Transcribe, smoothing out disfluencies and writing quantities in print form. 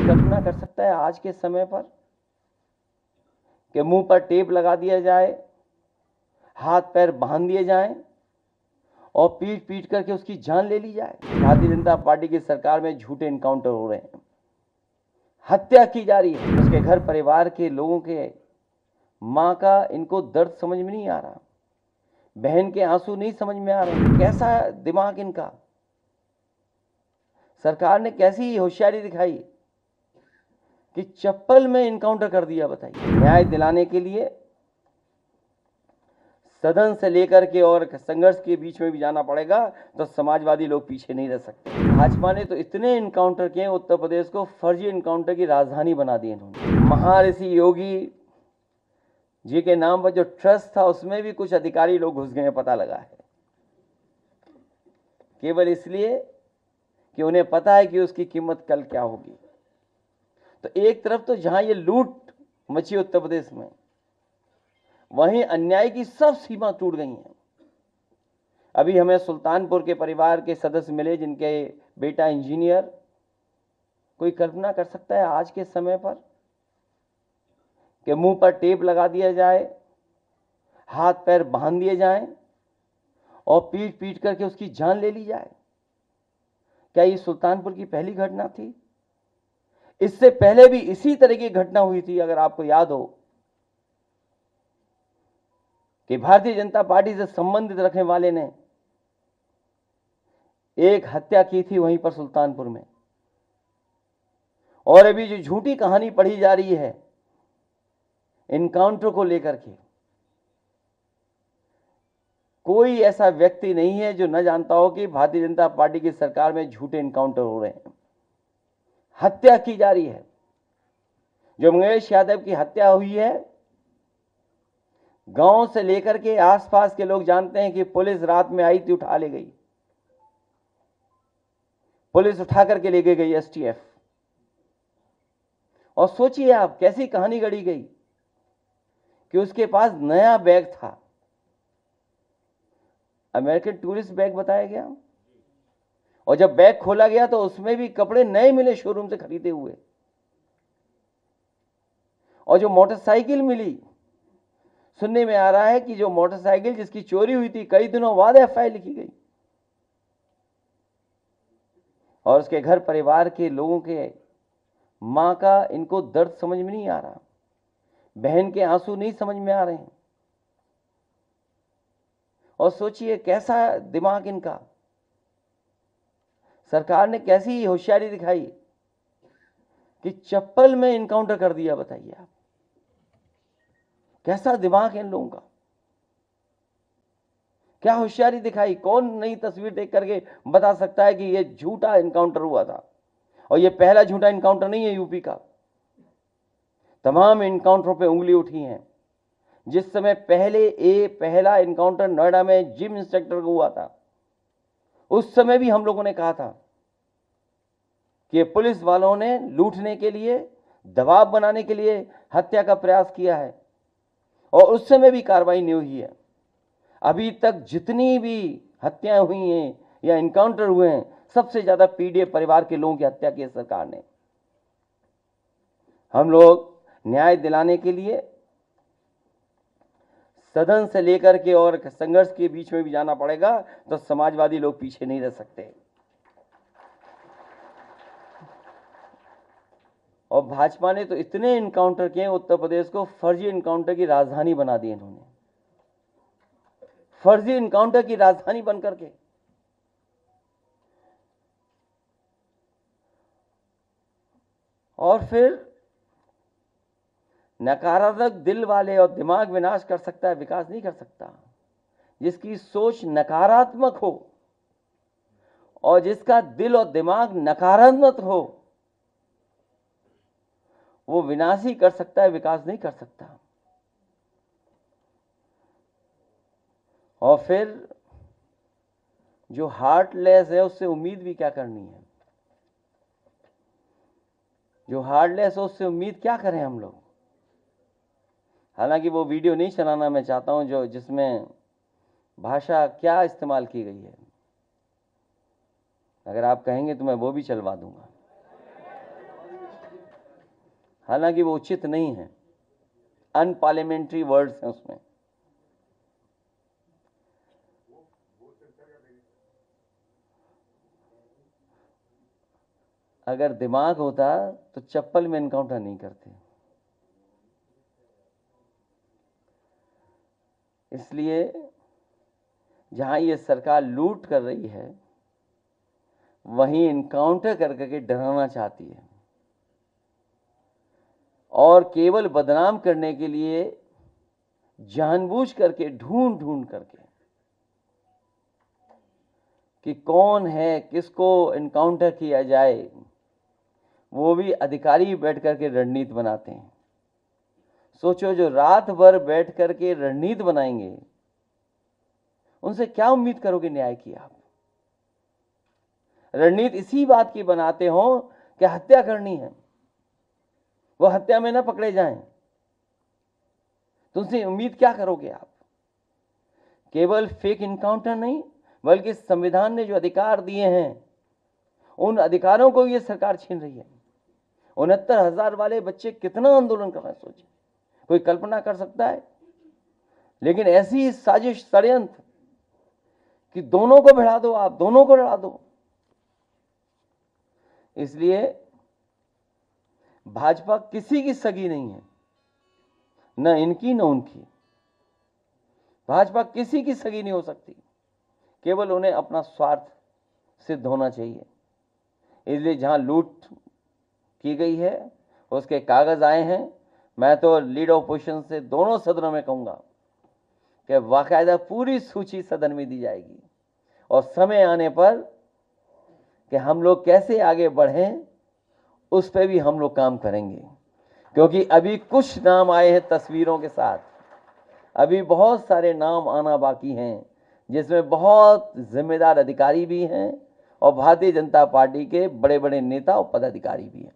कल्पना कर सकता है आज के समय पर कि मुंह पर टेप लगा दिया जाए, हाथ पैर बांध दिए जाएं और पीट पीट करके उसकी जान ले ली जाए। भारतीय जनता पार्टी की सरकार में झूठे इनकाउंटर हो रहे हैं, हत्या की जा रही है। उसके घर परिवार के लोगों के मां का इनको दर्द समझ में नहीं आ रहा, बहन के आंसू नहीं समझ में आ रहे। कैसा दिमाग इनका, सरकार ने कैसी होशियारी दिखाई कि चप्पल में इनकाउंटर कर दिया। बताइए, न्याय दिलाने के लिए सदन से लेकर के और संघर्ष के बीच में भी जाना पड़ेगा, तो समाजवादी लोग पीछे नहीं रह सकते। भाजपा ने तो इतने इनकाउंटर किए, उत्तर प्रदेश को फर्जी इनकाउंटर की राजधानी बना दी इन्होंने। महर्षि योगी जी के नाम पर जो ट्रस्ट था उसमें भी कुछ अधिकारी लोग घुस गए, पता लगा है, केवल इसलिए कि उन्हें पता है कि उसकी कीमत कल क्या होगी। तो एक तरफ तो जहां ये लूट मची उत्तर प्रदेश में, वहीं अन्याय की सब सीमा टूट गई हैं। अभी हमें सुल्तानपुर के परिवार के सदस्य मिले जिनके बेटा इंजीनियर। कोई कल्पना कर सकता है आज के समय पर कि मुंह पर टेप लगा दिया जाए, हाथ पैर बांध दिए जाएं और पीट पीट करके उसकी जान ले ली जाए। क्या ये सुल्तानपुर की पहली घटना थी? इससे पहले भी इसी तरह की घटना हुई थी। अगर आपको याद हो कि भारतीय जनता पार्टी से संबंधित रखने वाले ने एक हत्या की थी वहीं पर सुल्तानपुर में। और अभी जो झूठी कहानी पढ़ी जा रही है इनकाउंटर को लेकर के, कोई ऐसा व्यक्ति नहीं है जो न जानता हो कि भारतीय जनता पार्टी की सरकार में झूठे इनकाउंटर हो रहे हैं, हत्या की जा रही है। जो मंगेश यादव की हत्या हुई है, गांव से लेकर के आसपास के लोग जानते हैं कि पुलिस रात में आई थी, उठा ले गई, पुलिस उठा करके ले गई एसटीएफ। और सोचिए आप कैसी कहानी गढ़ी गई कि उसके पास नया बैग था, अमेरिकन टूरिस्ट बैग बताया गया, और जब बैग खोला गया तो उसमें भी कपड़े नए मिले, शोरूम से खरीदे हुए। और जो मोटरसाइकिल मिली, सुनने में आ रहा है कि जो मोटरसाइकिल जिसकी चोरी हुई थी, कई दिनों बाद एफआईआर लिखी गई और उसके घर परिवार के लोगों के मां का इनको दर्द समझ में नहीं आ रहा, बहन के आंसू नहीं समझ में आ रहे हैं। और सोचिए कैसा दिमाग इनका, सरकार ने कैसी होशियारी दिखाई कि चप्पल में इनकाउंटर कर दिया। बताइए आप, कैसा दिमाग है इन लोगों का, क्या होशियारी दिखाई। कौन नई तस्वीर देख करके बता सकता है कि यह झूठा इनकाउंटर हुआ था? और यह पहला झूठा इनकाउंटर नहीं है यूपी का, तमाम इनकाउंटरों पे उंगली उठी है। जिस समय पहला इनकाउंटर नोएडा में जिम इंस्ट्रक्टर को हुआ था, उस समय भी हम लोगों ने कहा था कि पुलिस वालों ने लूटने के लिए, दबाव बनाने के लिए हत्या का प्रयास किया है, और उस समय भी कार्रवाई नहीं हुई है। अभी तक जितनी भी हत्याएं हुई हैं या इनकाउंटर हुए हैं, सबसे ज्यादा पीड़ित परिवार के लोगों की हत्या की है सरकार ने। हम लोग न्याय दिलाने के लिए सदन से लेकर के और संघर्ष के बीच में भी जाना पड़ेगा, तो समाजवादी लोग पीछे नहीं रह सकते। और भाजपा ने तो इतने इनकाउंटर किए, उत्तर प्रदेश को फर्जी इनकाउंटर की राजधानी बना दी इन्होंने, फर्जी इनकाउंटर की राजधानी बनकर के। और फिर नकारात्मक दिल वाले, और दिमाग विनाश कर सकता है, विकास नहीं कर सकता। जिसकी सोच नकारात्मक हो और जिसका दिल और दिमाग नकारात्मक हो, वो विनाश ही कर सकता है, विकास नहीं कर सकता। और फिर जो हार्टलेस है उससे उम्मीद भी क्या करनी है? जो हार्टलेस है उससे उम्मीद क्या करें हम लोग? हालांकि वो वीडियो नहीं चलाना मैं चाहता हूं जो जिसमें भाषा क्या इस्तेमाल की गई है। अगर आप कहेंगे तो मैं वो भी चलवा दूंगा। हालांकि वो उचित नहीं है, अनपार्लियामेंट्री वर्ड्स हैं उसमें। अगर दिमाग होता तो चप्पल में एनकाउंटर नहीं करते। इसलिए जहां ये सरकार लूट कर रही है वहीं इनकाउंटर करके डराना चाहती है, और केवल बदनाम करने के लिए जानबूझ करके ढूंढ ढूंढ करके कि कौन है, किसको इनकाउंटर किया जाए, वो भी अधिकारी बैठ करके रणनीति बनाते हैं। सोचो, जो रात भर बैठ करके रणनीति बनाएंगे उनसे क्या उम्मीद करोगे न्याय की आप? रणनीति इसी बात की बनाते हो कि हत्या करनी है, वो हत्या में ना पकड़े जाएं, तुमसे उम्मीद क्या करोगे आप? केवल फेक इनकाउंटर नहीं, बल्कि संविधान ने जो अधिकार दिए हैं उन अधिकारों को ये सरकार छीन रही है। 69,000 वाले बच्चे कितना आंदोलन कर रहे हैं, सोचिए, कोई कल्पना कर सकता है? लेकिन ऐसी साजिश, षड्यंत्र कि दोनों को भिड़ा दो, आप दोनों को लड़ा दो। इसलिए भाजपा किसी की सगी नहीं है, न इनकी न उनकी। भाजपा किसी की सगी नहीं हो सकती, केवल उन्हें अपना स्वार्थ सिद्ध होना चाहिए। इसलिए जहां लूट की गई है उसके कागज आए हैं। मैं तो लीड ऑपोजिशन से दोनों सदनों में कहूंगा कि बाकायदा पूरी सूची सदन में दी जाएगी, और समय आने पर कि हम लोग कैसे आगे बढ़ें उस पर भी हम लोग काम करेंगे। क्योंकि अभी कुछ नाम आए हैं तस्वीरों के साथ, अभी बहुत सारे नाम आना बाकी हैं, जिसमें बहुत जिम्मेदार अधिकारी भी हैं और भारतीय जनता पार्टी के बड़े बड़े नेता और पदाधिकारी भी हैं।